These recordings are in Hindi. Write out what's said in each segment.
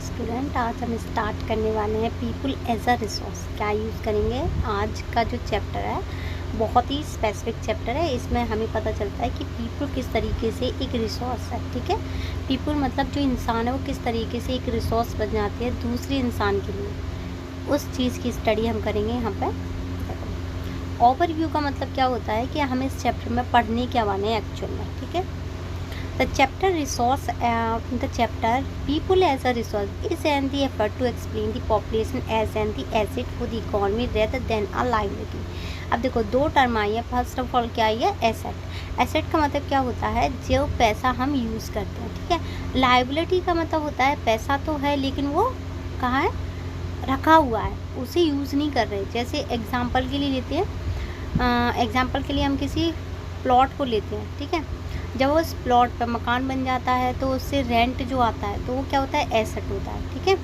स्टूडेंट, आज हम स्टार्ट करने वाले हैं पीपल एज अ रिसोर्स। क्या यूज़ करेंगे? आज का जो चैप्टर है बहुत ही स्पेसिफिक चैप्टर है। इसमें हमें पता चलता है कि पीपल किस तरीके से एक रिसोर्स है। ठीक है, पीपल मतलब जो इंसान है वो किस तरीके से एक रिसोर्स बन जाती है दूसरे इंसान के लिए, उस चीज़ की स्टडी हम करेंगे यहाँ पर। ओवरव्यू का मतलब क्या होता है कि हम इस चैप्टर में पढ़ने क्या वाले हैं एक्चुअल में। ठीक है, The chapter people as a resource is an the effort to explain the population as an the asset for the economy rather than a liability। अब देखो दो टर्म आई है। फर्स्ट ऑफ ऑल क्या आई है? एसेट। एसेट का मतलब क्या होता है? जो पैसा हम यूज़ करते हैं। ठीक है, लाइबिलिटी का मतलब होता है पैसा तो है लेकिन वो कहाँ है? रखा हुआ है, उसे यूज़ नहीं कर रहे। जैसे एग्जाम्पल के लिए लेते हैं, एग्जाम्पल के लिए हम किसी प्लॉट को लेते हैं। ठीक है, जब उस प्लॉट पर मकान बन जाता है तो उससे रेंट जो आता है तो वो क्या होता है? एसेट होता है। ठीक है,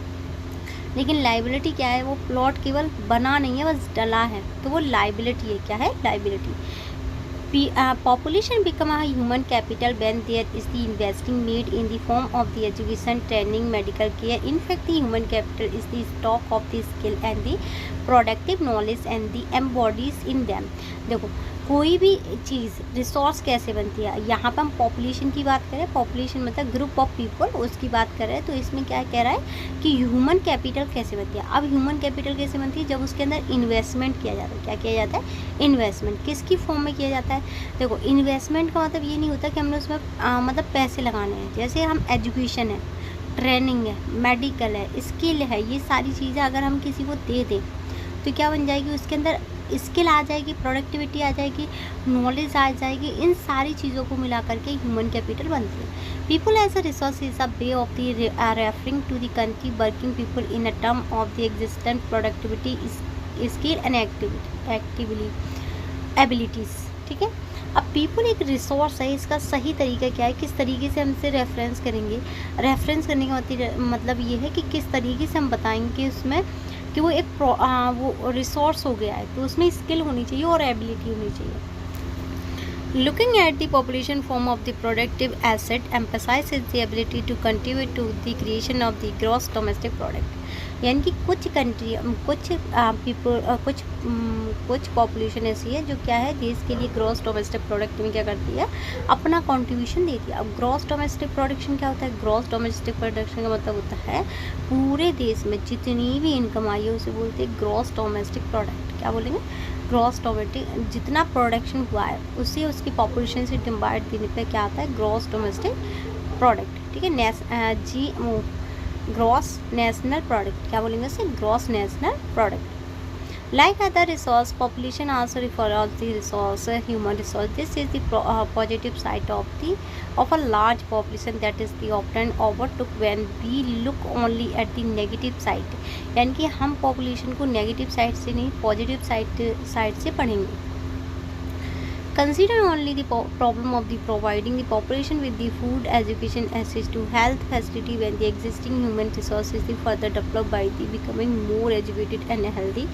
लेकिन लाइबिलिटी क्या है? वो प्लॉट केवल बना नहीं है, बस डला है, तो वो लाइबिलिटी है। क्या है? Liability. Population become a human capital when there is the investing made in the form of the education, training, medical care. In fact, the human capital is the stock of the skill and the productive knowledge and the embodies in them। देखो कोई भी चीज़ रिसोर्स कैसे बनती है? यहाँ पर हम पॉपुलेशन की बात करें, पॉपुलेशन मतलब ग्रुप ऑफ पीपल, उसकी बात कर रहे हैं। तो इसमें क्या कह रहा है कि ह्यूमन कैपिटल कैसे बनती है। अब ह्यूमन कैपिटल कैसे बनती है? जब उसके अंदर इन्वेस्टमेंट किया जाता है। क्या किया जाता है? इन्वेस्टमेंट। किसकी फॉर्म में किया जाता है? देखो इन्वेस्टमेंट का मतलब ये नहीं होता कि हमने उसमें मतलब पैसे लगाने हैं। जैसे हम एजुकेशन है, ट्रेनिंग है, मेडिकल है, स्किल है, ये सारी चीज़ें अगर हम किसी को दे दें तो क्या बन जाएगी? उसके अंदर स्किल आ जाएगी, प्रोडक्टिविटी आ जाएगी, नॉलेज आ जाएगी। इन सारी चीज़ों को मिला करके ह्यूमन कैपिटल बनती है। People as a resource is a way of the referring to the country working people in a term of the existent productivity, skill and abilities. ठीक है, अब पीपल एक रिसोर्स है, इसका सही तरीका क्या है? किस तरीके से हम इसे रेफरेंस करेंगे? रेफरेंस करने का मतलब ये है कि किस तरीके से हम बताएंगे कि उसमें कि वो एक वो रिसोर्स हो गया है, तो उसमें स्किल होनी चाहिए और एबिलिटी होनी चाहिए। Looking at the population form of the productive asset emphasizes the ability to contribute to the creation of the gross domestic product। यानी कि कुछ कंट्री, कुछ पीपल, कुछ पॉपुलेशन ऐसी है जो क्या है, देश के लिए ग्रॉस डोमेस्टिक प्रोडक्ट में क्या करती है? अपना कंट्रीब्यूशन देती है। अब ग्रॉस डोमेस्टिक प्रोडक्शन क्या होता है? ग्रॉस डोमेस्टिक प्रोडक्शन का मतलब होता है पूरे देश में जितनी भी इनकम आई है उसे बोलते हैं ग्रॉस डोमेस्टिक प्रोडक्ट। क्या बोलेंगे? Gross domestic. जितना प्रोडक्शन हुआ है उससे उसकी पॉपुलेशन से डिवाइड देने पे क्या आता है? Gross domestic product. ठीक है, ग्रॉस नेशनल प्रोडक्ट। क्या बोलेंगे उसे? Gross national product. Like other resource, population also refers to the resource, human resource. This is the positive side of a large population that is the often overlooked when we look only at the negative side। यानी कि हम population को negative side से नहीं, positive side से पढ़ेंगे। Consider only the problem of the providing the population with the food, education, access to health facility when the existing human resources is further developed by the becoming more educated and healthy।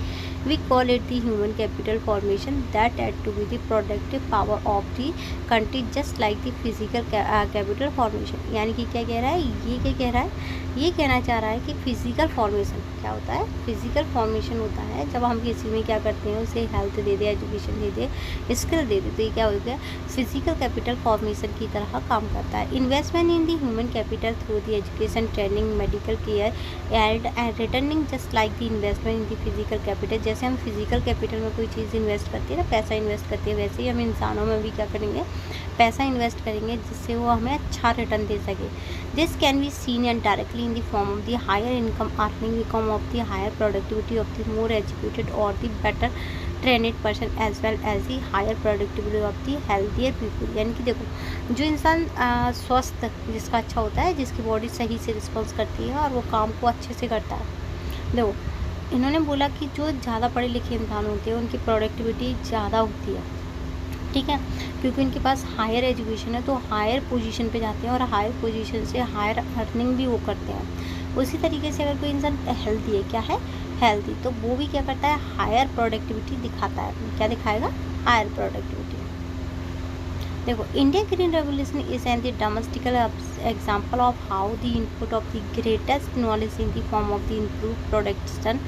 We call it the human capital formation that add to be the productive power of the country just like the physical capital formation। यानी कि क्या कह रहा है? ये क्या कह रहा है? ये कहना चाह रहा है कि फिजिकल फॉर्मेशन क्या होता है? फिजिकल फॉर्मेशन होता है जब हम किसी में क्या करते हैं, उसे हेल्थ दे दे, एजुकेशन दे दे, स्किल दे दे, तो ये क्या हो गया? फिजिकल कैपिटल फॉर्मेशन की तरह काम करता है। Investment in the human capital through the education, training, medical care and returning just like the investment in the physical capital. जैसे हम फिजिकल कैपिटल में कोई चीज़ इन्वेस्ट करते हैं ना, पैसा इन्वेस्ट करते हैं, वैसे ही हम इंसानों में भी क्या करेंगे? पैसा इन्वेस्ट करेंगे जिससे वो हमें अच्छा रिटर्न दे सके। This can be seen and directly in the form of the higher income earning become of the higher productivity of the more educated और the better trained person as well as the higher productivity of the healthier people. यानी कि देखो जो इंसान स्वस्थ, जिसका अच्छा होता है, जिसकी बॉडी सही से रिस्पॉन्स करती है और वो काम को अच्छे से करता है। देखो इन्होंने बोला कि जो ज़्यादा पढ़े लिखे इंसान होते हैं उनकी प्रोडक्टिविटी ज़्यादा होती है। ठीक है, क्योंकि उनके पास हायर एजुकेशन है तो हायर पोजीशन पे जाते हैं और हायर पोजीशन से हायर अर्निंग भी वो करते हैं। उसी तरीके से अगर कोई इंसान हेल्दी है, क्या है? हेल्दी, तो वो भी क्या करता है? हायर प्रोडक्टिविटी दिखाता है। क्या दिखाएगा? Higher productivity. देखो, India green revolution is an the domestical example of how the input of the greatest knowledge in the form of the improve production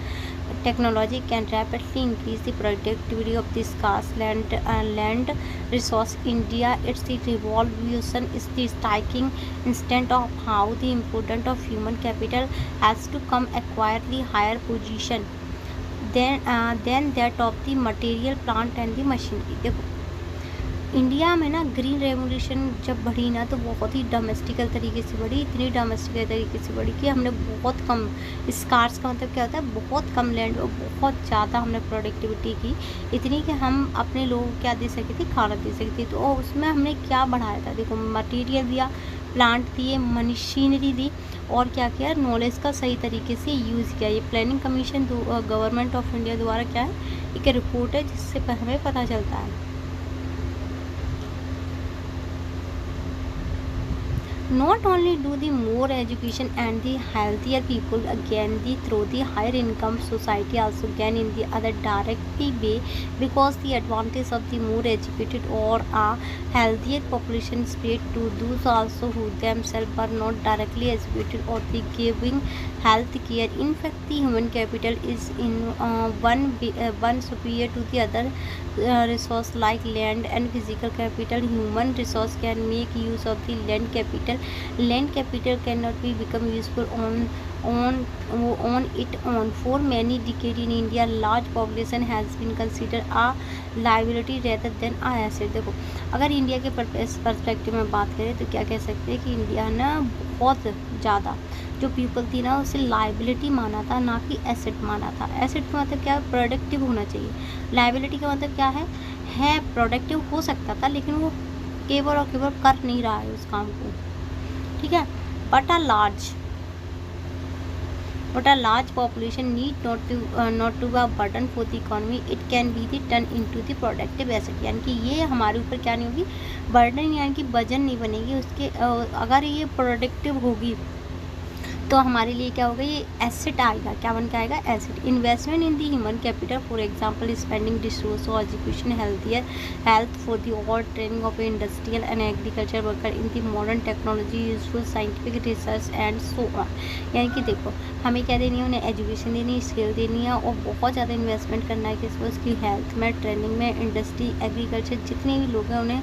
technology can rapidly increase the productivity of the scarce land resource. India, its the revolution is the striking instance of how the importance of human capital has to come acquire the higher position than that of the material plant and the machinery. देखो, इंडिया में ना ग्रीन रेवोल्यूशन जब बढ़ी ना तो बहुत ही डोमेस्टिकल तरीके से बढ़ी, इतनी डोमेस्टिकल तरीके से बढ़ी कि हमने बहुत कम स्कार्स का मतलब क्या होता है, बहुत कम लैंड और बहुत ज़्यादा हमने प्रोडक्टिविटी की, इतनी कि हम अपने लोगों को क्या दे सके थे, खाना दे सकते थे। तो उसमें हमने क्या बढ़ाया था, देखो मटेरियल दिया, प्लांट दिए, मशीनरी दी और क्या किया, नॉलेज का सही तरीके से यूज़ किया। ये planning commission government of India द्वारा क्या है, एक रिपोर्ट है जिससे हमें पता चलता है। Not only do the more education and the healthier people again the through the higher income society also gain in the other directly way, because the advantage of the more educated or a healthier population spread to those also who themselves are not directly educated or the giving health care. In fact, the human capital is in one superior to the other resource like land and physical capital. Human resource can make use of the land capital. Land capital cannot be become useful on its own. For many decades in India, large population has been considered a liability rather than a asset. देखो, अगर इंडिया के पर्सपेक्टिव में बात करें तो क्या कह सकते हैं कि इंडिया ना बहुत ज़्यादा जो पीपल थी ना उसे लाइबिलिटी माना था, ना कि एसेट माना था। एसेट का मतलब क्या है, प्रोडक्टिव होना चाहिए। लाइबिलिटी का मतलब क्या है प्रोडक्टिव हो सकता था लेकिन वो केवल और केवल कर नहीं रहा है उस काम को, ठीक है। But a large population need not to be a burden for the economy. It can be the turned into the productive asset. यानी कि ये हमारे ऊपर क्या नहीं होगी, बर्डन यानी कि वजन नहीं बनेगी उसके। अगर ये प्रोडक्टिव होगी तो हमारे लिए क्या होगा, ये एसेट आएगा। क्या बन के आएगा, asset. Investment in the human capital, for example spending resource और एजुकेशन, हेल्थ फॉर दी और training of industrial and agriculture worker in the modern technology, useful scientific research and so on. यानी कि देखो, हमें क्या देनी है, उन्हें एजुकेशन देनी है, स्किल देनी है और बहुत ज़्यादा इन्वेस्टमेंट करना है किस उसकी हेल्थ में, ट्रेनिंग में, इंडस्ट्री, एग्रीकल्चर, जितने भी लोग हैं उन्हें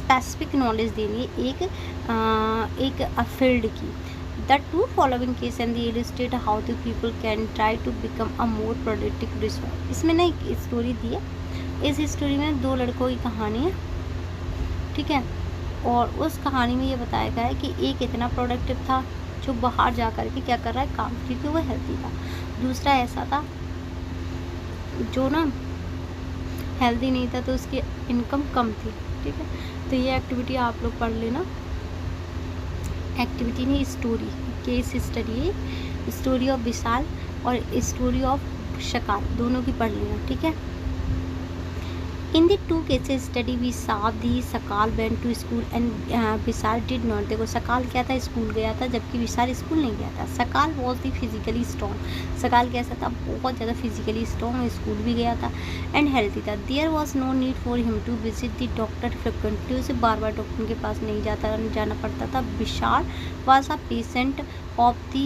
स्पेसिफिक नॉलेज देनी है एक फील्ड की। The two following case and they illustrate how the people can try to become a more productive resource. इसमें ना एक स्टोरी दी है, इस स्टोरी में दो लड़कों की कहानी है, ठीक है। और उस कहानी में ये बताया गया है कि एक इतना प्रोडक्टिव था जो बाहर जा कर के क्या कर रहा है, काम, क्योंकि वो हेल्थी था। दूसरा ऐसा था जो ना हेल्दी नहीं था तो उसकी इनकम कम थी, ठीक है। तो ये एक्टिविटी आप लोग पढ़ लेना। एक्टिविटी नहीं, स्टोरी, केस स्टडी है, स्टोरी ऑफ विशाल और स्टोरी ऑफ शकाल, दोनों की पढ़ लेना, ठीक है। In the two cases study we saw the Sakal went to school and Vishal did not. देखो, सकाल क्या था, स्कूल गया था, जबकि विशाल स्कूल नहीं गया था। सकाल वॉज दी फिजिकली स्ट्रॉन्ग, सकाल कैसा था, बहुत ज़्यादा फिजिकली स्ट्रॉन्ग, स्कूल भी गया था एंड हेल्थी था। There was no need for him to visit the doctor frequently, उसे बार बार डॉक्टर के पास नहीं जाना पड़ता था। Vishal was a patient of the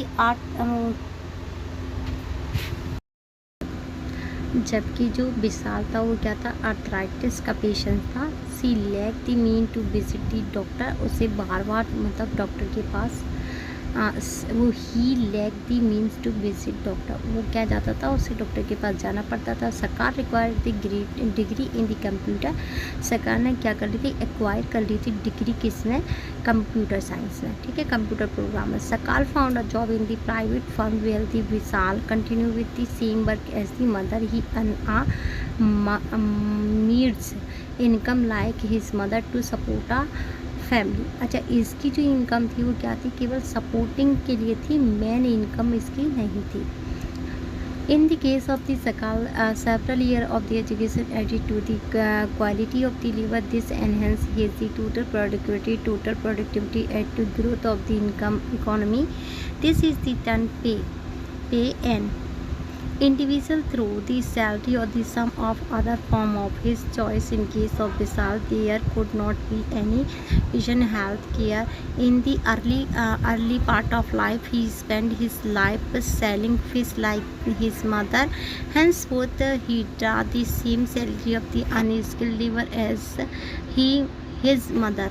जबकि जो विशाल था वो क्या था, आर्थराइटिस का पेशेंट था। She lack the mean to visit the doctor, उसे बार बार मतलब डॉक्टर के पास वो ही lack the means to visit doctor, वो क्या जाता था, उसे डॉक्टर के पास जाना पड़ता था। सकार require the degree in the computer, सकार ने क्या कर ली थी, एक्वायर कर ली थी डिग्री, किसने, कंप्यूटर साइंस में, ठीक है, computer programmer. Sakal found a job in the private firm where the Vishal continue with the same work as the mother, he needs income like his mother to support a family. अच्छा, इसकी जो इनकम थी वो क्या थी, केवल सपोर्टिंग के लिए थी, मेन इनकम इसकी नहीं थी। In the case of the Sakal, several year of the education added to the quality of the लिवर, this enhance his the total productivity add to growth of the income economy. This is the turn pay an individual through the salary or the sum of other form of his choice. In case of Vishal, there could not be any vision health care. In the early part of life, he spent his life selling fish like his mother. Henceforth, he draw the same salary of the unskilled labor as his mother.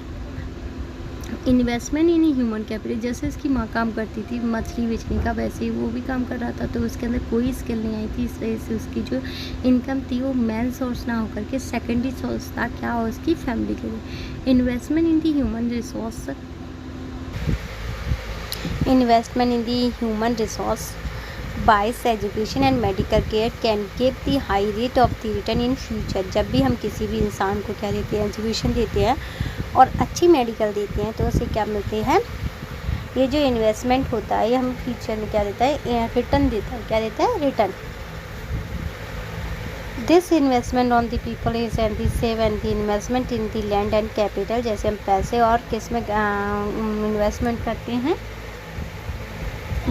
Investment in human capital, जैसे उसकी माँ काम करती थी मछली बेचने का, वैसे ही वो भी काम कर रहा था, तो उसके अंदर कोई स्किल नहीं आई थी। इस वजह से उसकी जो इनकम थी वो मेन सोर्स ना होकर के सेकेंडरी सोर्स था, क्या हो, उसकी फैमिली के लिए। Investment in the human resource, investment in the human resource बाइस education and medical care can give the high rate of the return in future. जब भी हम किसी भी इंसान को क्या देते हैं, एजुकेशन देते हैं और अच्छी मेडिकल देते हैं, तो उसे क्या मिलते हैं, ये जो इन्वेस्टमेंट होता है ये हमें फ्यूचर में क्या देता है, रिटर्न देता है। क्या देता है, return. This investment on the people is and the save and the investment in the land and capital, जैसे हम पैसे और किस में इन्वेस्टमेंट करते हैं,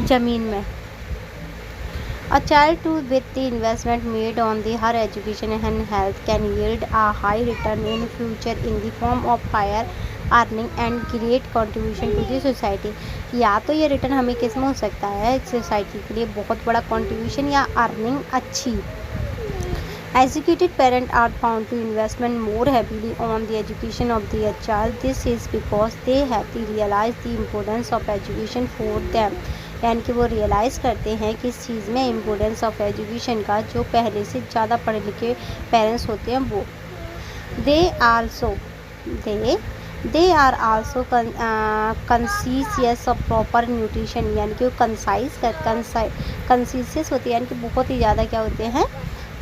ज़मीन में। A child too with the investment made on the her education and health can yield a high return in future in the form of higher earning and great contribution to the society। या तो ये रिटर्न हमें किस में हो सकता है, सोसाइटी के लिए बहुत बड़ा कंट्रीब्यूशन या अर्निंग अच्छी। Educated parents are found to investment more heavily on the education of their child. This is because they have to realize the importance of education for them। यानी कि वो रियलाइज़ करते हैं कि इस चीज़ में इम्पोर्टेंस ऑफ एजुकेशन का, जो पहले से ज़्यादा पढ़े लिखे पेरेंट्स होते हैं वो। They are also conscious of proper nutrition, यानी कि वो कंसीसियस होते हैं, यानी कि बहुत ही ज़्यादा क्या होते हैं,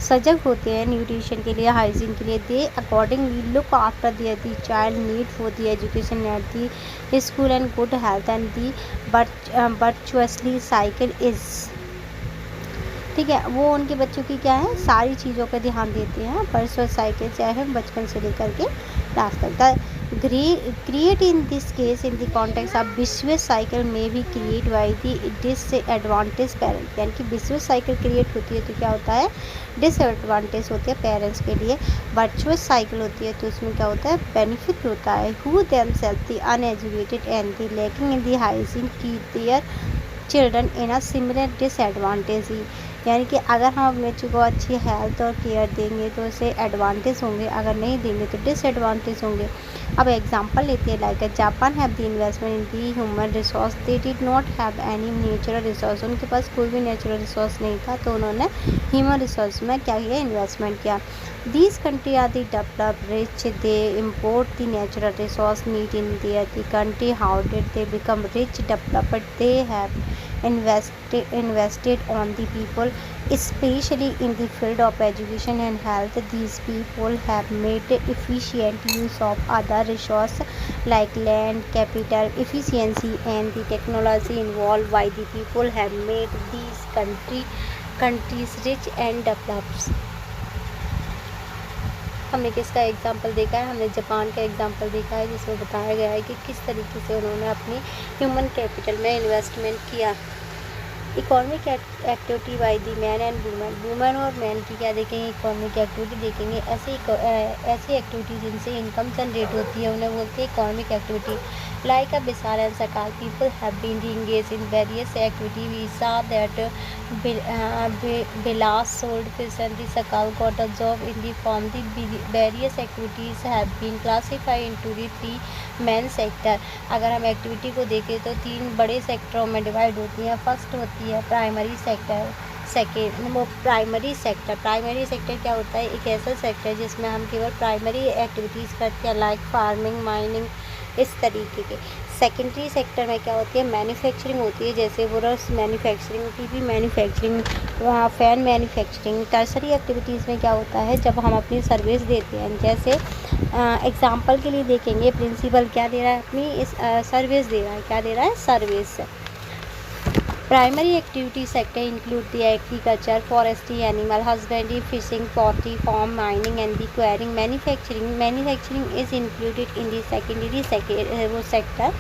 सजग होते हैं न्यूट्रिशन के लिए, हाइजीन के लिए। They accordingly look after the child need for the education at the school and good health and the virtuously cycle is. ठीक है, वो उनके बच्चों की क्या है, सारी चीज़ों का ध्यान देते हैं। वर्चुअस साइकिल चाहे बचपन से लेकर के लास्ट तक। Create in this case in the context of vicious cycle में भी create by the disadvantage parent, यानी कि विशुअस साइकिल क्रिएट होती है तो क्या होता है, डिसएडवांटेज होती है पेरेंट्स के लिए। वर्चुअस साइकिल होती है तो उसमें क्या होता है, बेनिफिट होता है। Who themself the uneducated and the lacking in the hygiene keep their children in a similar disadvantage. यानी कि अगर हम अपने बच्चों को अच्छी हेल्थ और केयर देंगे तो उसे एडवांटेज होंगे, अगर नहीं देंगे तो डिसएडवांटेज होंगे। अब एग्जांपल लेते हैं, like Japan have the investment in the human resource, they did not have any natural resource. उनके पास कोई भी नेचुरल रिसोर्स नहीं था, तो उन्होंने ह्यूमन रिसोर्स में क्या किया, इन्वेस्टमेंट किया। These country are the developed rich, they import the natural resource need in their the country. How did they become rich developed, they have invested on the people, especially in the field of education and health. These people have made efficient use of other resources like land, capital, efficiency and the technology involved by the people have made these countries rich and developed। हमने किसका एग्जाम्पल देखा है, हमने जापान का एग्जाम्पल देखा है, जिसमें बताया गया है कि किस तरीके से उन्होंने अपनी ह्यूमन कैपिटल में इन्वेस्टमेंट किया। Economic activity by the man and women और मैन की क्या देखेंगे, इकोनॉमिक एक्टिविटी देखेंगे। ऐसी एक्टिविटी जिनसे इनकम जनरेट होती है उन्हें बोलते हैं economic activity. Like a Vishal and Sakal people have been engaged in various activity। We saw that Vilas sold fish and the Sakal got a job in the farm। The various activities have been classified into the three main sector। अगर हम एक्टिविटी को देखें तो तीन बड़े सेक्टरों में डिवाइड होती है। फर्स्ट होती है प्राइमरी सेक्टर, सेकेंड वो प्राइमरी सेक्टर क्या होता है, एक ऐसा सेक्टर जिसमें हम केवल प्राइमरी एक्टिविटीज़ करते हैं, लाइक फार्मिंग, माइनिंग, इस तरीके के। सेकेंडरी सेक्टर में क्या होती है, मैन्युफैक्चरिंग होती है, जैसे वुरस manufacturing, TV manufacturing, fan manufacturing. Tertiary activities में क्या होता है, जब हम अपनी सर्विस देते हैं, जैसे एग्जांपल के लिए देखेंगे, प्रिंसिपल क्या दे रहा है, अपनी इस सर्विस दे रहा है, क्या दे रहा है, service. Primary activity sector include the agriculture, forestry, animal husbandry, fishing, poultry farm, mining and the quarrying. Manufacturing is included in the secondary sector.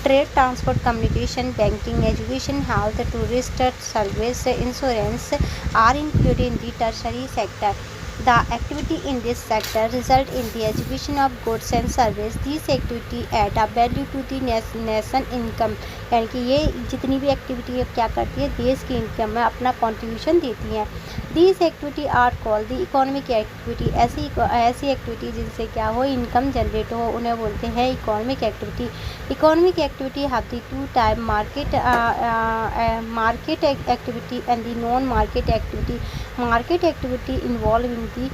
Trade, transport, communication, banking, education, health, tourist service, insurance are included in the tertiary sector. The activity in this sector result in the execution of goods and service. These activity add a value to the nation income. यानी कि ये जितनी भी एक्टिविटी क्या करती है, देश की इनकम में अपना कंट्रीब्यूशन देती हैं. These activity are called the economic activity. ऐसी एक्टिविटी जिनसे क्या हो, इनकम जनरेट हो, उन्हें बोलते हैं economic activity. Economic activity have the two type, market activity and the non market activity. Market activity involve in the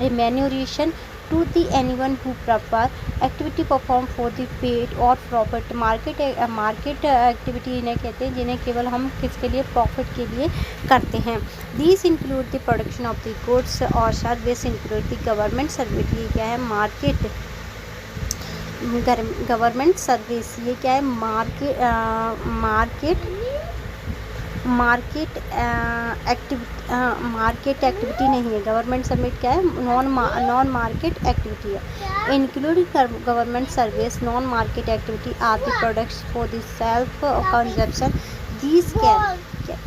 remuneration to the anyone who prefer activity perform for the paid or profit. Market activity इन्हें कहते हैं जिन्हें केवल हम किसके लिए, प्रॉफिट के लिए करते हैं. These include the production of the goods और service, include the government service. ये क्या है, मार्केट गवर्नमेंट सर्विस. ये क्या है, मार्केट एक्टिविटी नहीं है. गवर्नमेंट सर्विस क्या है, नॉन मार्केट एक्टिविटी है. Including government service, non market activity are the products for the self consumption. These can,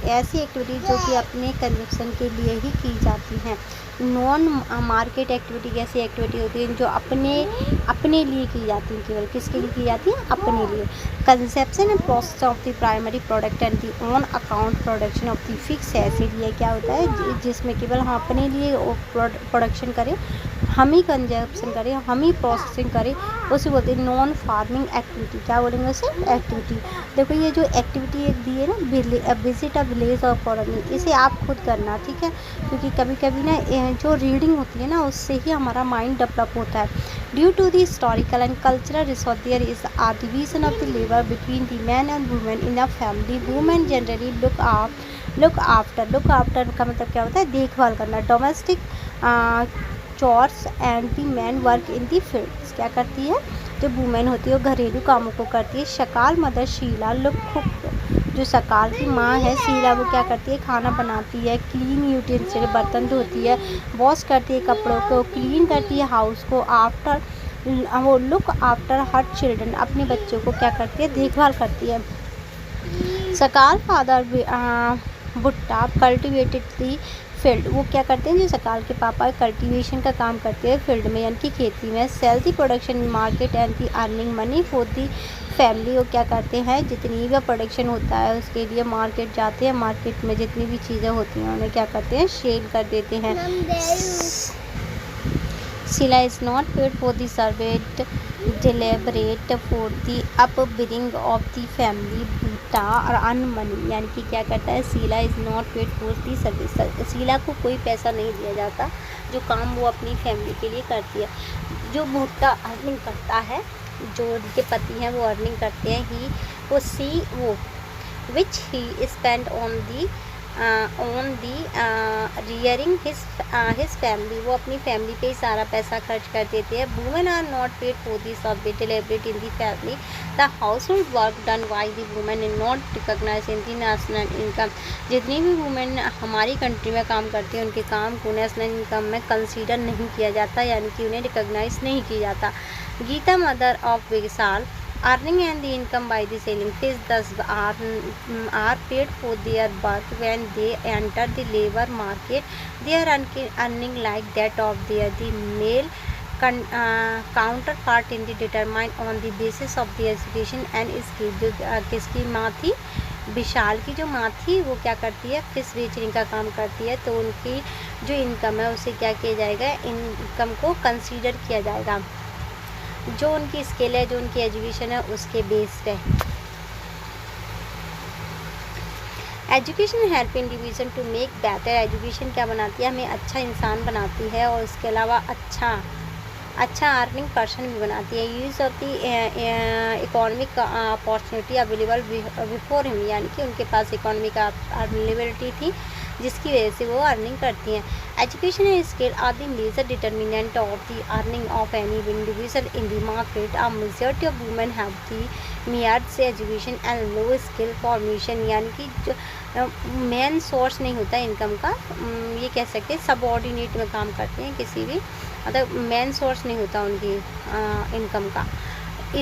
ऐसी एक्टिविटी जो कि अपने कंजप्शन के लिए ही की जाती हैं. नॉन मार्केट एक्टिविटी कैसी एक्टिविटी होती है, जो अपने लिए की जाती है. केवल किसके लिए की जाती है, अपने लिए. Conception and process of the primary product and the on account production of the fix acid. ये क्या होता है, जिसमें केवल हम अपने लिए प्रोडक्शन करें, हम ही कंजप्शन करें, हम ही प्रोसेसिंग करें, उसे बोलते हैं नॉन फार्मिंग एक्टिविटी. क्या बोलेंगे उसे, एक्टिविटी. देखो ये जो एक्टिविटी एक दी है ना, विजिट अ विलेज और कॉलोनी, इसे आप खुद करना, ठीक है. क्योंकि कभी कभी ना जो रीडिंग होती है ना, उससे ही हमारा माइंड डेवलप होता है. Due to the historical and cultural resource there is a division of the labour between the man and women in a family. Women generally look after का मतलब क्या होता है, देखभाल करना. Domestic chores and the man work in the fields. क्या करती है, जो वुमेन होती है वो घरेलू कामों को करती है. शकाल मदर शीला लुक कुक. जो सकाल की माँ है शीला, वो क्या करती है, खाना बनाती है. क्लीन यूटेंसिल, बर्तन धोती है. वॉश करती है, कपड़ों को क्लीन करती है. हाउस को आफ्टर, वो लुक आफ्टर हर चिल्ड्रन, अपने बच्चों को क्या करती है, देखभाल करती है. सकाल फादर भुट्टा कल्टिवेटेड दी फील्ड. वो क्या करते हैं, जो सकाल के पापा कल्टीवेशन का काम करते हैं फील्ड में, यानी कि खेती में. Sell the production market and the earning money for the family. वो क्या करते हैं, जितनी भी प्रोडक्शन होता है उसके लिए मार्केट जाते हैं. मार्केट में जितनी भी चीज़ें होती हैं उन्हें क्या करते हैं, सेल कर देते हैं. Sila is not paid for the servant deliberate for the upbringing of the family beta और earn money. यानी कि क्या करता है, Sheela is not paid for the service. Sheela को कोई पैसा नहीं दिया जाता, जो काम वो अपनी फैमिली के लिए करती है. जो भुट्टा अर्निंग करता है, जो उनके पति हैं वो अर्निंग करते हैं, ही वो सी वो which he spend on the rearing his family. वो अपनी फैमिली पे ही सारा पैसा खर्च कर देते हैं. Women are not paid for the service delivered in the family. The household work done by the women is not recognise in the national income. जितनी भी वुमेन हमारी कंट्री में काम करती हैं, उनके काम को नेशनल इनकम में कंसीडर नहीं किया जाता, यानी कि उन्हें रिकॉग्नाइज नहीं किया जाता. Geeta mother of Vishal earning and the income by the selling fish thus are paid for their work. When they enter the labor market, they are earning like that of their the male counterpart in the determined on the basis of the education and skill. जो किसकी माँ थी, विशाल की जो माँ थी, वो क्या करती है, फिश बेचने का काम करती है. तो उनकी जो इनकम है उसे क्या किया जाएगा, इनकम को कंसीडर किया जाएगा. जो उनकी स्किल है, जो उनकी एजुकेशन है, उसके बेस पे. Education help individual to make better. Education क्या बनाती है, हमें अच्छा इंसान बनाती है, और इसके अलावा अच्छा अर्निंग पर्सन भी बनाती है. Use of the economic opportunity available before him. यानी कि उनके पास इकोनॉमिक अवेलेबिलिटी थी, जिसकी वजह से वो अर्निंग करती हैं. Education and skill are the major determinant of the earning of any individual in the market. A majority of women have the merit से education and low skill formation. यानी कि जो मेन सोर्स नहीं होता इनकम का, ये कह सकते हैं सबऑर्डिनेट में काम करते हैं किसी भी मतलब मेन सोर्स नहीं होता उनकी इनकम का।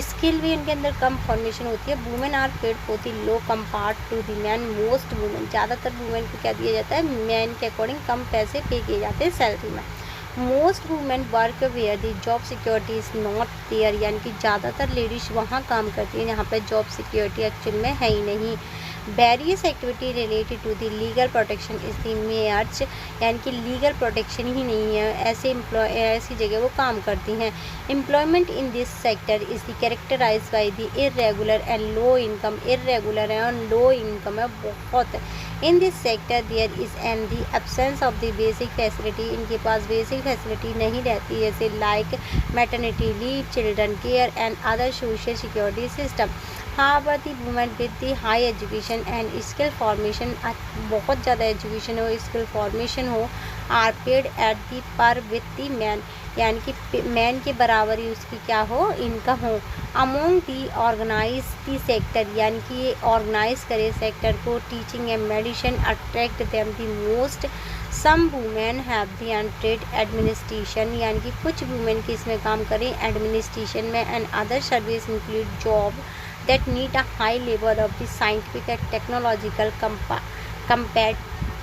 स्किल भी उनके अंदर कम फॉर्मेशन होती है। Women are paid for the low compared to the man. Most women, ज़्यादातर वुमेन को क्या दिया जाता है, मैन के अकॉर्डिंग कम पैसे पे किए जाते हैं सैलरी में। Most women work where the job security is not there, यानी कि ज़्यादातर लेडीज़ वहाँ काम करती हैं जहाँ पे जॉब सिक्योरिटी एक्चुअल में है ही नहीं। Various activity related to the legal protection is the मेयर्स, यानी कि लीगल प्रोटेक्शन ही नहीं है, ऐसी जगह वो काम करती हैं। Employment in this sector is the characterise by the irregular and low income. Irregular है और लो इनकम है बहुत। In this sector there is and the absence of the basic facility, इनके पास बेसिक फैसिलिटी नहीं रहती, जैसे like maternity leave, children care and other social security system. However the women with the high education and skill formation, बहुत ज़्यादा एजुकेशन हो, स्किल फॉर्मेशन हो, आर पेड एट दी पर विद द मैन, यानी कि मैन के बराबर ही उसकी क्या हो, इनकम हो। Among the organise the sector, यानी कि ये ऑर्गेनाइज करे सेक्टर को, teaching and medicine attract them the most. Some women have the entered administration, यानी कि कुछ वुमेन की इसमें काम करें एडमिनिस्ट्रेशन में, and other service include job that need a high level of the scientific and technological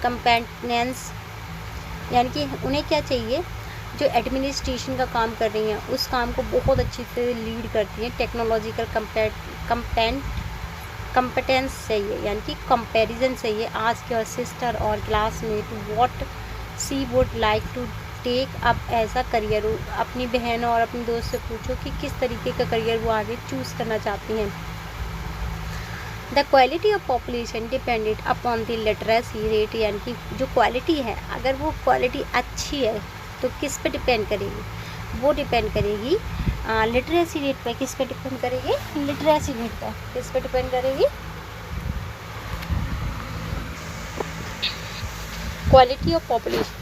competence, यानी कि उन्हें क्या चाहिए, जो एडमिनिस्ट्रेशन का काम कर रही हैं उस काम को बहुत अच्छी से लीड करती हैं, टेक्नोलॉजिकल कंपेटेंस चाहिए, यानी कि कंपैरिजन चाहिए। आज के और सिस्टर और classmate what she would like to take up ऐसा करियर, अपनी बहन और अपने दोस्त से पूछो कि किस तरीके का करियर वो आगे चूज़ करना चाहती हैं। The quality of population depended upon the literacy rate, यानी कि जो क्वालिटी है, अगर वो क्वालिटी अच्छी है तो किस पे डिपेंड करेगी, वो डिपेंड करेगी लिटरेसी रेट पे। किस पे डिपेंड करेगी, लिटरेसी रेट पे। किस पे डिपेंड करेगी, quality of population.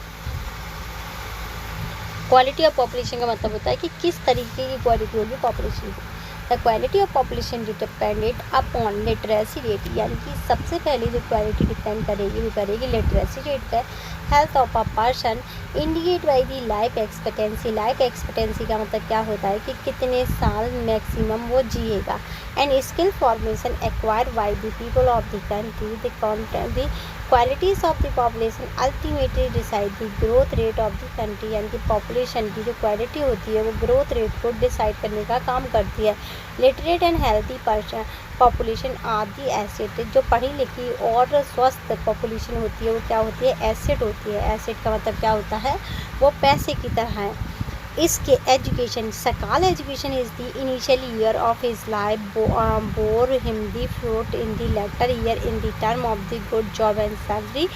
Quality of population का मतलब होता है कि किस तरीके की क्वालिटी होगी पॉपुलेशन की। The quality of population depended upon literacy rate, यानी कि सबसे पहले जो क्वालिटी डिपेंड करेगी वो करेगी लिटरेसी रेट पे। Health of a person indicate by the life expectancy. Life expectancy का मतलब क्या होता है कि कितने साल मैक्सिमम वो जिएगा। And skill formation acquired by the people of the country. The qualities of the population ultimately decide the growth rate of the country, यानी कि पॉपुलेशन की जो क्वालिटी होती है वो ग्रोथ रेट को डिसाइड करने का काम करती है। Literate and healthy person population are the asset. जो पढ़ी लिखी और स्वस्थ पॉपुलेशन होती है वो क्या होती है, एसेट होती है। एसेट का मतलब क्या होता है, वो पैसे की तरह है। इसके education, Sakal education is the initial year of his life, bore him the fruit in the later year in the term of the good job and salary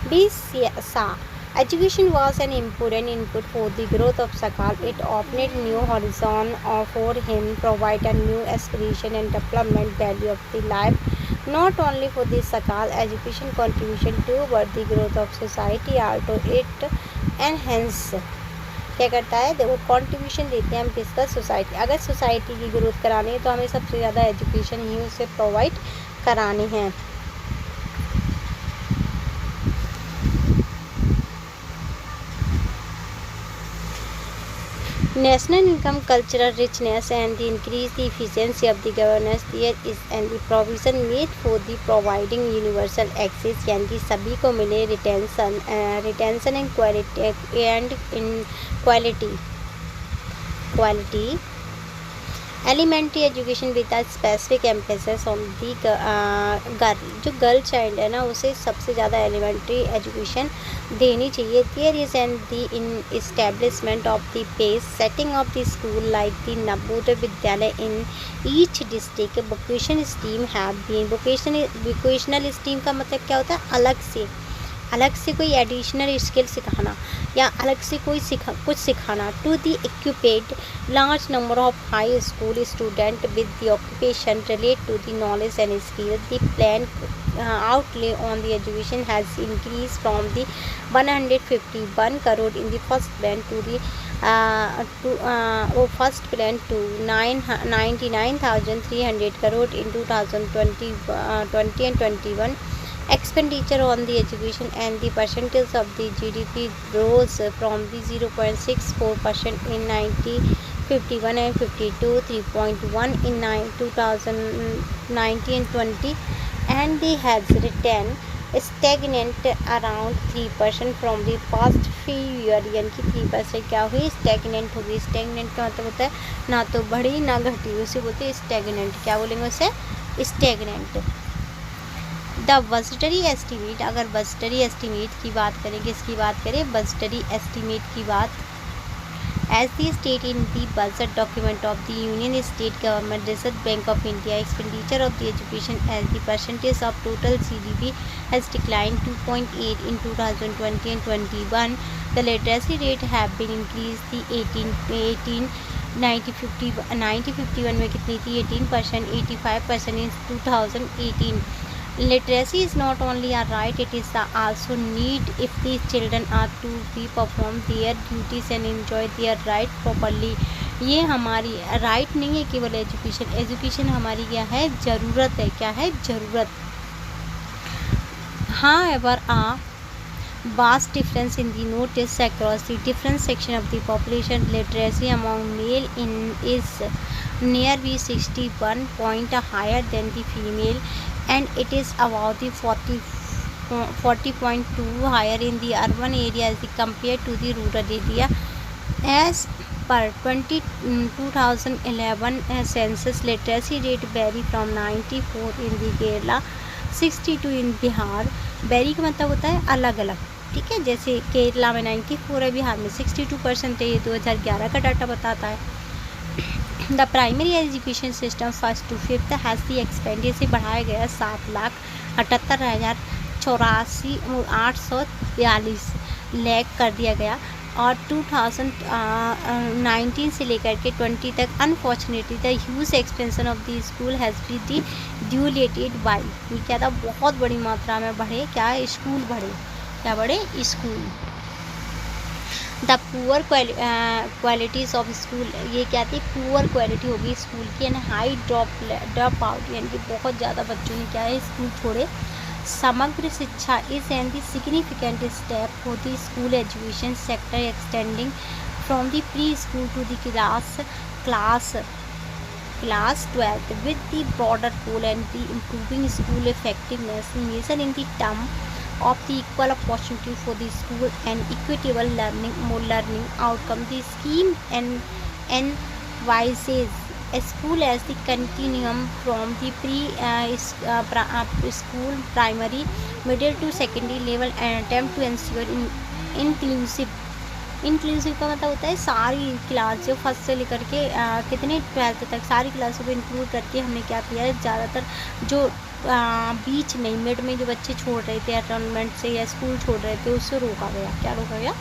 बी सा। Education was an important input for the growth of Sakal. It opened new horizon for him, provide a new aspiration and development value of the life. Not only for the Sakal, education contribution toward the growth of society, also it enhance क्या करता है, देखो कंट्रीब्यूशन देते हैं हम किसका, सोसाइटी। अगर सोसाइटी की ग्रोथ करानी है तो हमें सबसे ज़्यादा एजुकेशन ही उसे प्रोवाइड करानी है। National income, cultural richness and the increase the efficiency of the governance there is and the provision made for the providing universal access, यानी कि सभी को मिले retention and quality elementary education with a specific emphasis on the girl. जो गर्ल चाइल्ड है ना उसे सबसे ज़्यादा एलिमेंट्री एजुकेशन देनी चाहिए। There is and the in establishment of the pace setting of the school like the Navodaya Vidyalaya in each district. Vocation stream have been, vocational stream का मतलब क्या होता है, अलग से कोई एडिशनल स्किल सिखाना या अलग से कोई कुछ सिखाना। To the equipped large number of high school student with the occupation relate to the knowledge and skill. The plan outlay on the education has increased from the 151 crore in the first plan to the first plan to 99,300 crore in 2020 and 21, Expenditure on the education and the percentage of the GDP rose from the 0.64% in 1951 and 52, 3.1 in 2019 and 20, and they has returned stagnant around 3% from the past few year। यानी कि 3% क्या हुई, स्टेगनेंट होगी। स्टेगनेंट का मतलब होता है ना तो बढ़ी ना घटी, उसे बोलते हैं स्टेगनेंट। क्या बोलेंगे उसे, स्टेगनेंट। द बजटरी एस्टीमेट, अगर बजटरी एस्टीमेट की बात करें, किसकी बात करें, बजटरी एस्टीमेट की बात। As the state in the budget document of the Union State Government, Reserve Bank of India, expenditure of the education as the percentage of total GDP has declined 2.8 in 2020 and 21. The literacy rate have been increased the 1951 में कितनी थी, 18%, 85% in 2018. Literacy is not only a right, it is also need if the children are to be perform their duties and enjoy their right properly। ये हमारी राइट नहीं है केवल एजुकेशन, एजुकेशन हमारी क्या है, ज़रूरत है। क्या है, ज़रूरत। However, a vast difference in the notice across the different section of the population. Literacy among male is nearly 61 point higher than the female, and it is about the 40.2 higher in the urban areas compared to the rural area. As per 2011 census, literacy rate vary from 94 in the Kerala, 62 in Bihar। Very का मतलब होता है अलग अलग, ठीक है। जैसे केरला में 94 है, बिहार में 62% है। ये 2011 का डाटा बताता है। The primary education system first to fifth has the expenditure से बढ़ाया गया 7,78,842 लैख कर दिया गया। और 2019 से लेकर के 20 तक unfortunately the huge expansion of the school has been diluted by, ये क्या था, बहुत बड़ी मात्रा में बढ़े, क्या स्कूल बढ़े, क्या बढ़े, school. The poor qualities of school, ये क्या थी, पुअर क्वालिटी होगी स्कूल की। एंड हाई ड्रॉप आउट, यानी कि बहुत ज़्यादा बच्चों ने क्या है, स्कूल छोड़े। Samagra Shiksha is and the significant step for the school education sector extending from the pre school to the class 12 with the broader goal and the improving school effectiveness measured in the term of the equal opportunity for the school and equitable learning outcome. The scheme envisages a school as the continuum from the school, primary, middle to secondary level and attempt to ensure inclusive का मतलब होता है सारी क्लास, जो फर्स्ट से लेकर के कितने 12th तक सारी क्लासों को इंक्लूड करके हमने क्या किया है, ज़्यादातर जो बीच में मिड में जो बच्चे छोड़ रहे थे एनरोलमेंट से या स्कूल छोड़ रहे थे, उससे रोका गया। क्या रोका गया,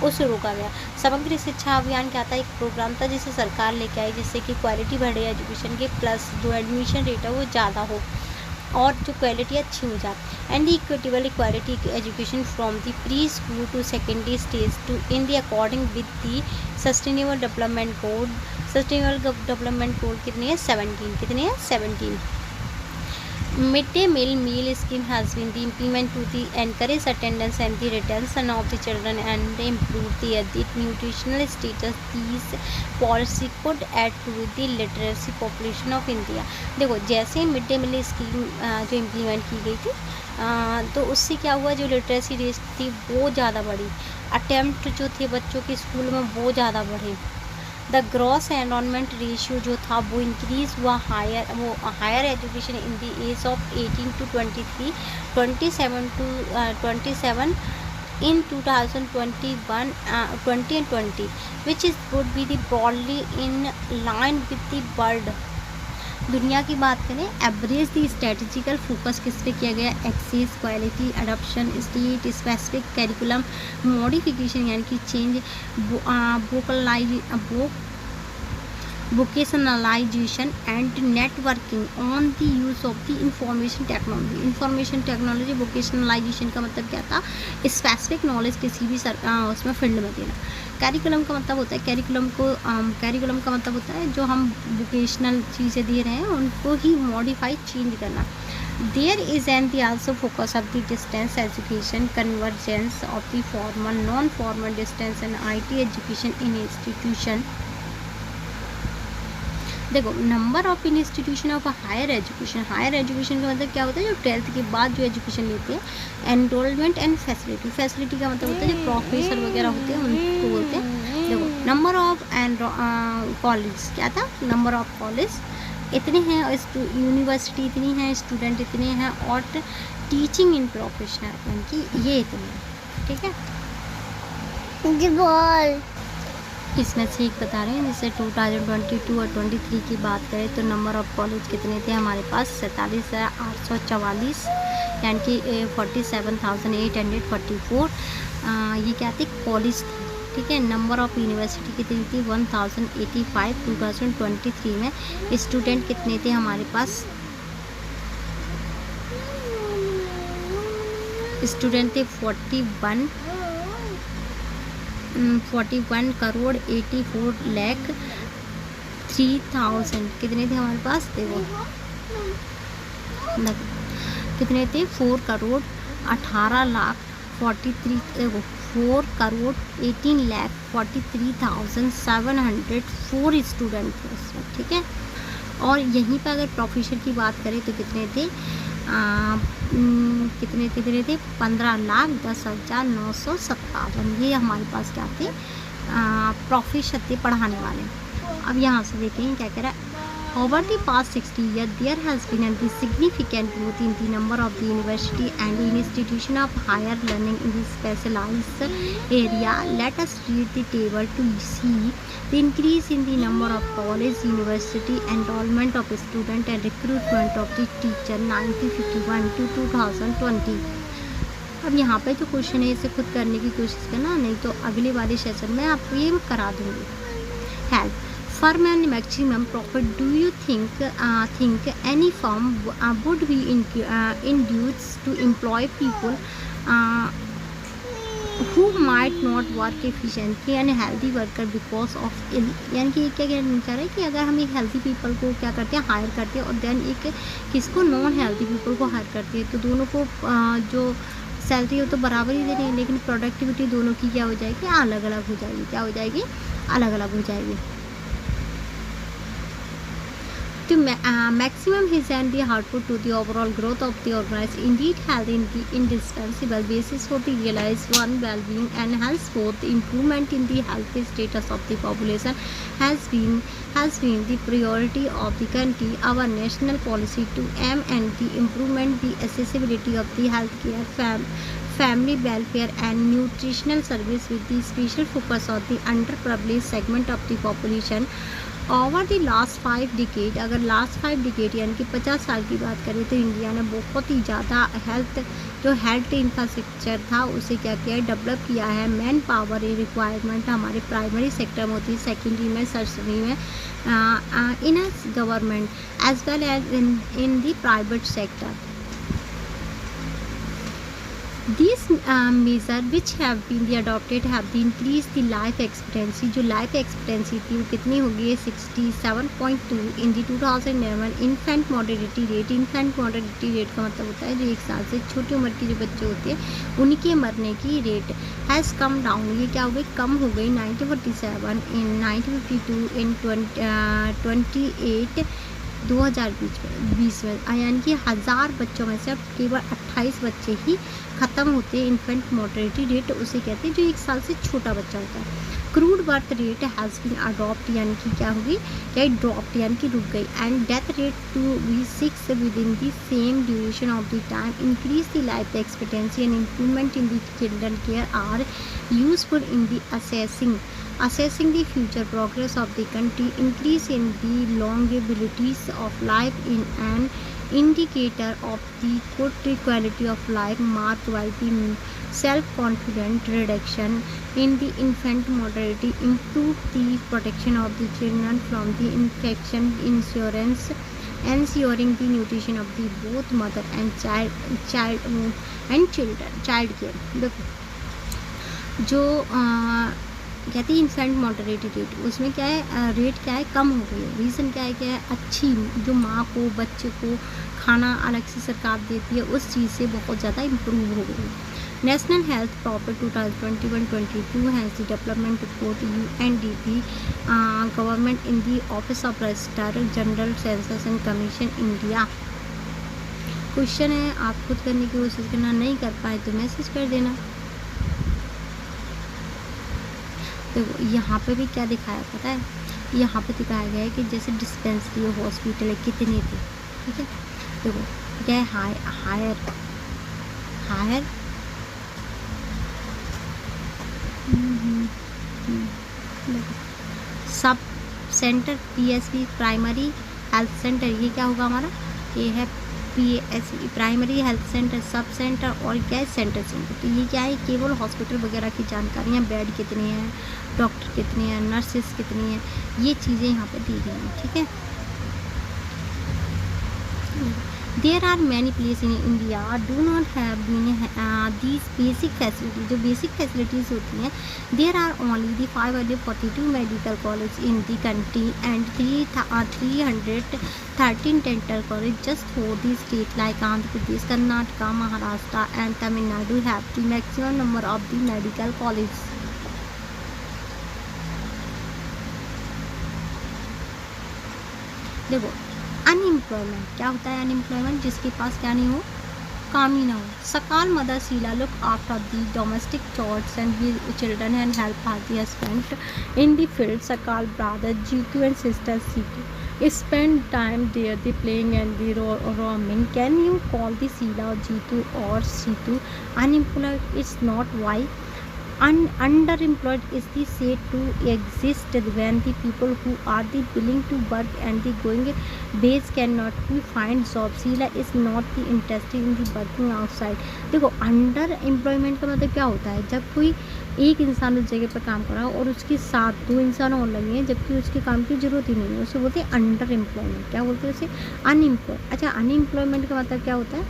उससे रोका गया। समग्र शिक्षा अभियान क्या था, एक प्रोग्राम था जिसे सरकार लेके आई, जिससे कि क्वालिटी बढ़े एजुकेशन की, प्लस जो एडमिशन रेट है वो ज़्यादा हो और जो क्वालिटी अच्छी हो जाए। And the equitable equality education from the pre school to secondary stage to in the according with the sustainable development goal. Sustainable development goal कितने हैं, 17, कितने हैं, 17। Midday meal scheme has been implemented to encourage attendance and the retention of the children and improve their nutritional status. These policy could add to the literacy population of India। देखो, जैसे मिड डे मील स्कीम जो इम्प्लीमेंट की गई थी तो उससे क्या हुआ, जो लिटरेसी रेट थी वो ज़्यादा बढ़ी, अटेम्प्ट जो थे बच्चों के स्कूल में वो ज़्यादा बढ़े। द ग्रॉस एनरोलमेंट रेशियो जो था वो इंक्रीज़ हुआ, higher education in the age of 18 to 23, 27 to 27 in 2021, 20 and 20, which is would be the broadly in line with the world। दुनिया की बात करें, एवरेज दी स्ट्रेटेजिकल फोकस किस पे किया गया, access, quality, adoption, state specific curriculum modification यानी कि change, vocationalisation and networking on the use of the information technology. Information technology, vocationalisation का मतलब क्या था, स्पेसिफिक नॉलेज किसी भी उसमें फील्ड में देना। कैरिकुलम का मतलब होता है, कैरिकुलम का मतलब होता है जो हम वोकेशनल चीज़ें दे रहे हैं उनको ही मॉडिफाई, चेंज करना। There is and the also focus of the distance education, convergence of the formal, non-formal distance and IT education in institution. देखो, number of institution of higher education का मतलब क्या होता है, जो 12th के बाद जो एजुकेशन लेते हैं। एनरोलमेंट एंड फैसिलिटी का मतलब होता है जो प्रोफेसर वगैरह होते हैं उनको बोलते हैं। देखो, नंबर ऑफ एंड कॉलेज क्या था, नंबर ऑफ कॉलेज इतने हैं, यूनिवर्सिटी इतनी है, स्टूडेंट इतने हैं, और टीचिंग इन प्रोफेशनल यानी कि ये इतने हैं। ठीक है, इसमें से एक बता रहे हैं। जैसे 2022 और 23 की बात करें तो नंबर ऑफ़ कॉलेज कितने थे हमारे पास, 47,844 यानी कि 47,844। ये क्या थे, कॉलेज थे। ठीक है, नंबर ऑफ़ यूनिवर्सिटी कितनी थी, 1085 2023 में। स्टूडेंट कितने थे हमारे पास, स्टूडेंट थे 41 करोड़ 84 लाख 3,000। कितने थे हमारे पास, देखो कितने थे, 4 करोड़ 18 लाख 43, 4 करोड़ 18 लाख 43,704 स्टूडेंट थे उसमें। ठीक है, और यहीं पर अगर प्रोफेसर की बात करें तो कितने थे, कितने थे 15,10,957। ये हमारे पास क्या थे, प्रोफेसर थे पढ़ाने वाले। अब यहाँ से देखें क्या कह रहा है, over the past 60 years there has been a significant growth in the number of the university and institution of higher learning in the specialized area. Let us read the table to see the increase in the number of college, university, enrollment of student and recruitment of the teacher 1951 to 2020। अब यहाँ पे जो क्वेश्चन है इसे खुद करने की कोशिश करना, नहीं तो अगले वाले सेशन में आपको ये करा दूँगी। Help firm and maximum profit, do you think any firm would be induced to employ people who might not work efficiently and healthy worker because of ill? यानी कि क्या कहना चाह रहा है कि अगर हम एक हेल्थी पीपल को क्या करते हैं, हायर करते हैं, और देन एक किसको, नॉन हेल्थी पीपल को हायर करते हैं, तो दोनों को जो सैलरी हो तो बराबर ही देनी है, लेकिन प्रोडक्टिविटी दोनों की क्या हो जाएगी, अलग अलग हो जाएगी। क्या हो जाएगी, अलग अलग हो जाएगी। To maximum his and the output to the overall growth of the organism. Indeed, health is the indispensable basis for the realized one well-being, and henceforth the improvement in the health status of the population has been the priority of the country. Our national policy to aim and the improvement the accessibility of the healthcare, family welfare and nutritional service with the special focus on the underprivileged segment of the population. Over the last 5 decade, अगर लास्ट 5 डिकेड यानी कि 50 साल की बात करें तो इंडिया ने बहुत ही ज़्यादा हेल्थ इंफ्रास्ट्रक्चर था उसे क्या किया है, डेवलप किया है। मैन पावर रिक्वायरमेंट हमारे प्राइमरी सेक्टर में होती है, सेकेंडरी में, टर्शियरी में, in government as well as in the private sector. These measures which have been adopted have increased the life expectancy। जो लाइफ एक्सपेक्टेंसी थी वो कितनी हो गई है, 67.2 इन दी 2011। Infant mortality rate, infant mortality rate का मतलब होता है जो 1 साल से छोटी उम्र के जो बच्चे होते हैं उनके मरने की रेट हैज़ कम डाउन। ये क्या हो गई, कम हो गई 1947 इन 1952 इन 28 2020 में, यानी कि 1000 बच्चों में से अब केवल 28 बच्चे ही ख़त्म होते हैं। इन्फेंट मोर्टेलिटी रेट उसे कहते हैं जो 1 साल से छोटा बच्चा होता है। Crude birth rate has been adopt, यानी कि क्या होगी, क्या ड्रॉप्ड यानी कि रुक गई। And death rate to be 6 within the same duration of the time. Increase the life expectancy and improvement in the children care are useful in the assessing the future progress of the country. Increase in the longevity of life in an indicator of the good quality of life marked by the self-confident reduction in the infant mortality. Improve the protection of the children from the infection, ensuring the nutrition of the both mother and child care। देखो जो कहती है इन्फेंट मोर्टेलिटी रेट, उसमें क्या है, रेट क्या है, कम हो गई है। रीज़न क्या है, अच्छी जो माँ को बच्चे को खाना अलग से सरकार देती है, उस चीज़ से बहुत ज़्यादा इम्प्रूव हो गई है। National health proper 2021-22 has the development report UNDP government in the office of registrar general census and commission India. Question है, आप खुद करने की कोशिश करना, नहीं कर पाए तो मैसेज कर देना। देखो यहाँ पे भी क्या दिखाया पता है, यहाँ पे दिखाया गया है कि जैसे डिस्पेंसरी और हॉस्पिटल है कितने थे, ठीक है। देखो क्या है, higher sub centre PSP primary health centre, ये क्या होगा हमारा, ये है PSP primary health centre, sub centre और क्या है सेंटर। तो ये क्या है, केवल हॉस्पिटल वगैरह की जानकारियाँ, बेड कितने हैं, डॉक्टर कितने हैं, नर्सेस कितनी हैं, ये चीज़ें यहाँ पे दी गई हैं, ठीक है। There are many place in India do not have these basic facilities, जो बेसिक फैसिलिटीज़ होती हैं। There are only the 542 medical college in the country and 313 dental college just for the state like Andhra Pradesh, Karnataka, Maharashtra and Tamil Nadu have the maximum number of the medical college. देखो अनएम्प्लॉयमेंट क्या होता है, अनएम्प्लॉयमेंट जिसके पास क्या नहीं हो, काम ही ना हो। Sakal mother Sheela look after the domestic chores and children and help her the husband in the field. Sakal brother Jitu and sister Situ spend time there the playing and the roaming. Can you call the Sheila or Jeetu or Situ unemployed? It's not why. Underemployed is the said to exist when the people who are the willing to work and the going base cannot be find job. Sheila is not the interested in the working outside. देखो अंडर एम्प्लॉयमेंट का मतलब क्या होता है, जब कोई एक इंसान उस जगह पर काम कर रहा है और उसके साथ 2 इंसान और लगे हैं जबकि उसके काम की ज़रूरत ही नहीं है, उसे बोलते हैं अंडर एम्प्लॉयमेंट। क्या बोलते हैं उसे, अनएम्प्लॉय। अच्छा अनएम्प्लॉयमेंट का मतलब क्या होता है,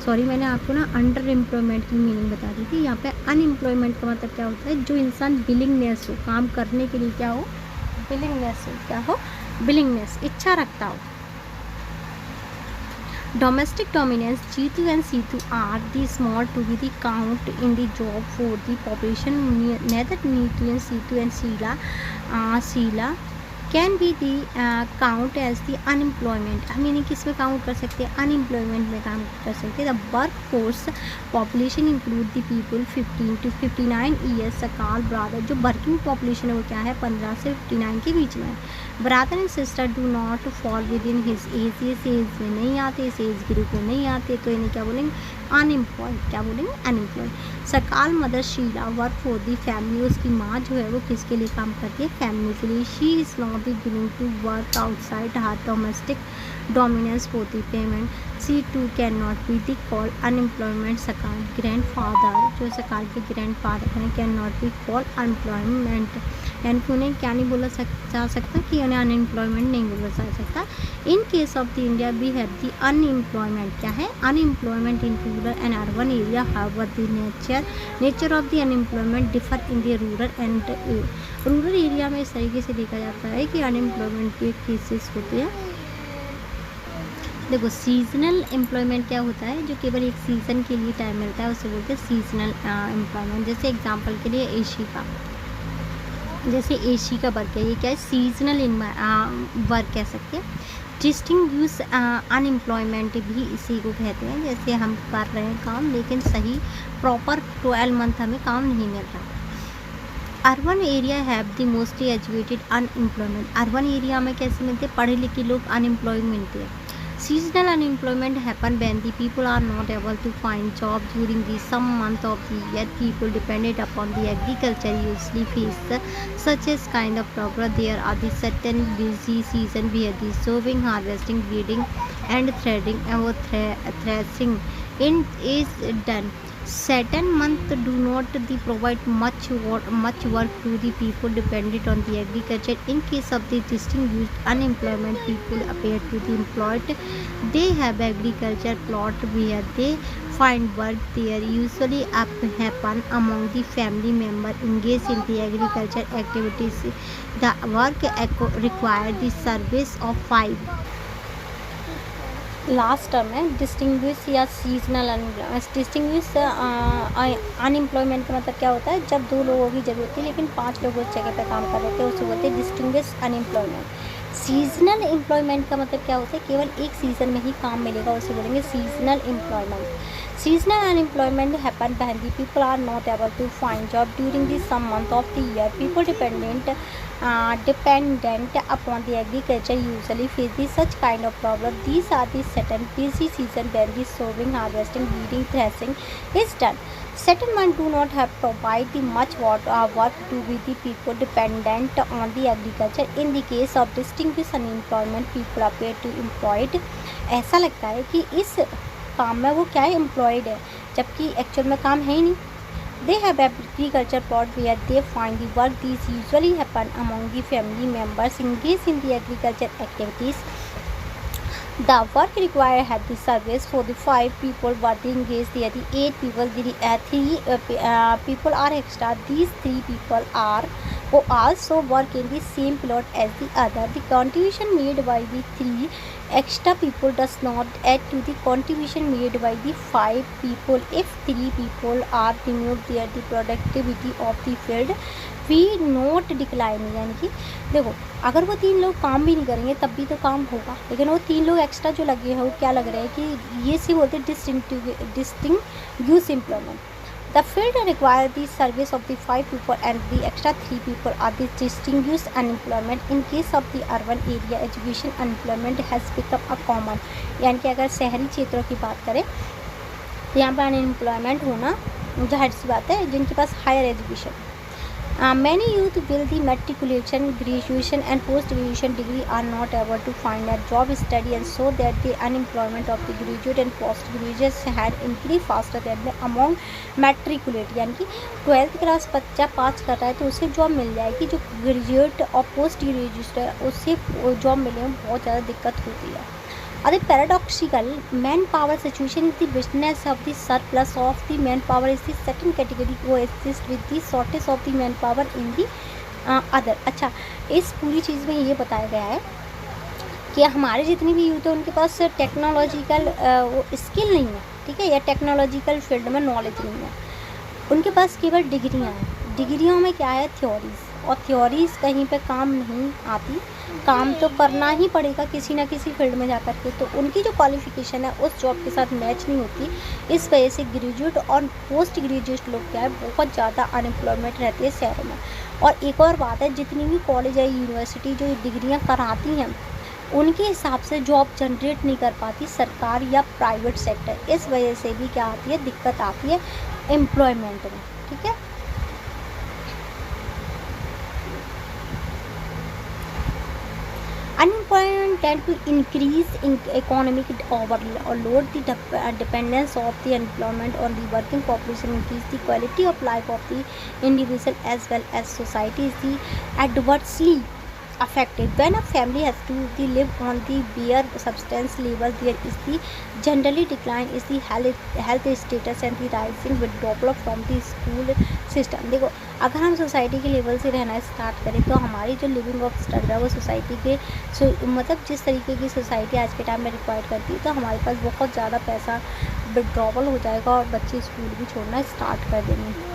सॉरी मैंने आपको ना अंडर एम्प्लॉयमेंट की मीनिंग बता दी थी। यहाँ पे अनएम्प्लॉयमेंट का मतलब क्या होता है, जो इंसान विलिंगनेस हो काम करने के लिए, क्या हो, विलिंगनेस हो, क्या हो, विलिंगनेस, इच्छा रखता हो। Domestic dominance, Jeetu and Situ are the small to be the count in the job for the population. Neither Neetu and Situ and Sheila can be the count as the unemployment. हम इन्हें किस में काउंट कर सकते हैं, अनएम्प्लॉयमेंट में काउंट कर सकते हैं। The work force population include the people 15 to 59 years. सकाल ब्रादर, जो वर्किंग पॉपुलेशन है वो क्या है, 15 से 59 के बीच में है। Brother and sister do not fall with in his age, इस एज में नहीं आते, इस एज ग्रुप में नहीं आते, तो इन्हें क्या बोलेंगे, अनएम्प्लॉयड। क्या बोलेंगे, unemployed. Sakal mother Sheela work for the family, उसकी माँ जो है वो किसके लिए काम करती है, फैमिली के लिए। She is not the willing to work outside her domestic dominance for the payment. She too can not be the call unemployment. Sakal grandfather, जो सकाल के ग्रैंड फादर हैं, can not be call unemployment, यानी कि उन्हें क्या नहीं बोला जा सकता, कि उन्हें अनएम्प्लॉयमेंट नहीं बोला जा सकता। In case of the India we have the unemployment, क्या है, unemployment in rural and urban area. However the nature of the unemployment differ in the rural and rural area में इस तरीके से देखा जाता है कि अनएम्प्लॉयमेंट के केसेस होते हैं। देखो सीजनल एम्प्लॉयमेंट क्या होता है, जो केवल एक सीज़न के लिए टाइम मिलता है, उसे बोलते हैं सीजनल एम्प्लॉयमेंट। जैसे एग्जांपल के लिए एसी का, जैसे एसी का वर्क है, ये क्या है, सीजनल वर्क कह सकते हैं। डिस्टिंग्विश अनएम्प्लॉयमेंट भी इसी को कहते हैं। जैसे हम कर रहे हैं काम लेकिन सही प्रॉपर 12 मंथ हमें काम नहीं मिल रहा। Urban area have the mostly educated unemployment, urban area में कैसे मिलते हैं, पढ़े लिखे लोग अनएम्प्लॉय मिलते हैं। Seasonal unemployment happen when the people are not able to find job during the some month of the year. People dependent upon the agriculture usually face such as kind of problem. There are the certain busy season where the sowing, harvesting, breeding and threading or threshing is done. Certain month do not provide much work to the people dependent on the agriculture. In case of the distinguished unemployment, people appear to be employed. They have agriculture plot where they find work. There usually happen among the family member engaged in the agriculture activities. The work require the service of 5 last term है डिस्टिंग्विश या सीजनल डिस्टिंग्विश अनएम्प्लॉयमेंट का मतलब क्या होता है, जब 2 लोगों की ज़रूरत थी लेकिन 5 लोग उस जगह पे काम कर रहे थे, उसे बोलते हैं डिस्टिंग्विश अनएम्प्लॉयमेंट। सीजनल एम्प्लॉयमेंट का मतलब क्या होता है, केवल एक सीज़न में ही काम मिलेगा, उसे बोलेंगे seasonal employment. Seasonal unemployment happen when the people are not able to find job during the some month of the year. People dependent upon the agriculture usually face the such kind of problem. These are the certain busy season when the sowing, harvesting, weeding, threshing is done. Certain months do not have provide the much work to be the people dependent on the agriculture. In the case of distinguished unemployment, people appear to employed. ऐसा लगता है कि इस काम में वो क्या है, एम्प्लॉयड है, जबकि एक्चुअल में काम है ही नहीं। They have agriculture plot where they find the work this usually happen among the family members engage in the agriculture activities. The work required had the service for the 5 people were engaged there. The 8 people, the 3 people are extra. These 3 people are who also work in the same plot as the other. The contribution made by the 3 extra people does not add to the contribution made by the 5 people. If 3 people are removed there, the productivity of the field we note decline, यानी कि देखो अगर वो 3 लोग काम भी नहीं करेंगे तब भी तो काम होगा, लेकिन वो 3 लोग एक्स्ट्रा जो लगे हैं वो क्या लग रहे हैं कि ये सी बोलते हैं distinguish employment. The field require the service of the 5 people and the extra 3 people are the distinguish unemployment. In case of the urban area education unemployment has become a common, यानी कि अगर शहरी क्षेत्रों की बात करें तो यहाँ पर अनएम्प्लॉयमेंट होना जाहिर सी बात है, जिनके पास higher education. Many youth with the matriculation, graduation and post-graduation degree are not able to find a job study, and so that the unemployment of the graduate and post-graduates had increased faster than among matriculate, यानी कि 12th क्लास बच्चा पास कर रहा है तो उसे जॉब मिल जाएगी, जो ग्रेजुएट और पोस्ट ग्रेजुएट है उससे जॉब मिलने में बहुत ज़्यादा दिक्कत होती है। The paradoxical manpower situation is the business of the surplus of the manpower is the second category coexist with the shortage of the manpower in the other। अच्छा, इस पूरी चीज़ में ये बताया गया है कि हमारे जितनी भी यूथ है उनके पास टेक्नोलॉजिकल वो स्किल नहीं है, ठीक है, या टेक्नोलॉजिकल फील्ड में नॉलेज नहीं है, उनके पास केवल डिग्रियाँ हैं। डिग्रियों में क्या है, थ्योरीज, और थ्योरीज कहीं पे काम नहीं आती, काम तो करना ही पड़ेगा किसी ना किसी फील्ड में जाकर के, तो उनकी जो क्वालिफ़िकेशन है उस जॉब के साथ मैच नहीं होती। इस वजह से ग्रेजुएट और पोस्ट ग्रेजुएट लोग क्या है बहुत ज़्यादा अनएम्प्लॉयमेंट रहती है शहरों में। और एक और बात है, जितनी भी कॉलेज या यूनिवर्सिटी जो डिग्रियां कराती हैं उनके हिसाब से जॉब जनरेट नहीं कर पाती सरकार या प्राइवेट सेक्टर, इस वजह से भी क्या आती है, दिक्कत आती है एम्प्लॉयमेंट में, ठीक है। Unemployment tend to increase in economic overload, the dependence of the employment on the working population increase the quality of life of the individual as well as society is the adversely affected. When a family has to live on the bare subsistence level, there is the generally decline is the health status and the rising withdrawal from the school system। देखो अगर हम सोसाइटी के लेवल से रहना स्टार्ट करें तो हमारी जो लिविंग ऑफ स्टैंडर्ड है वो सोसाइटी के मतलब जिस तरीके की सोसाइटी आज के टाइम में रिक्वायर करती है, तो हमारे पास बहुत ज़्यादा पैसा विड्रॉवल हो जाएगा और बच्चे स्कूल भी छोड़ना स्टार्ट कर देंगे।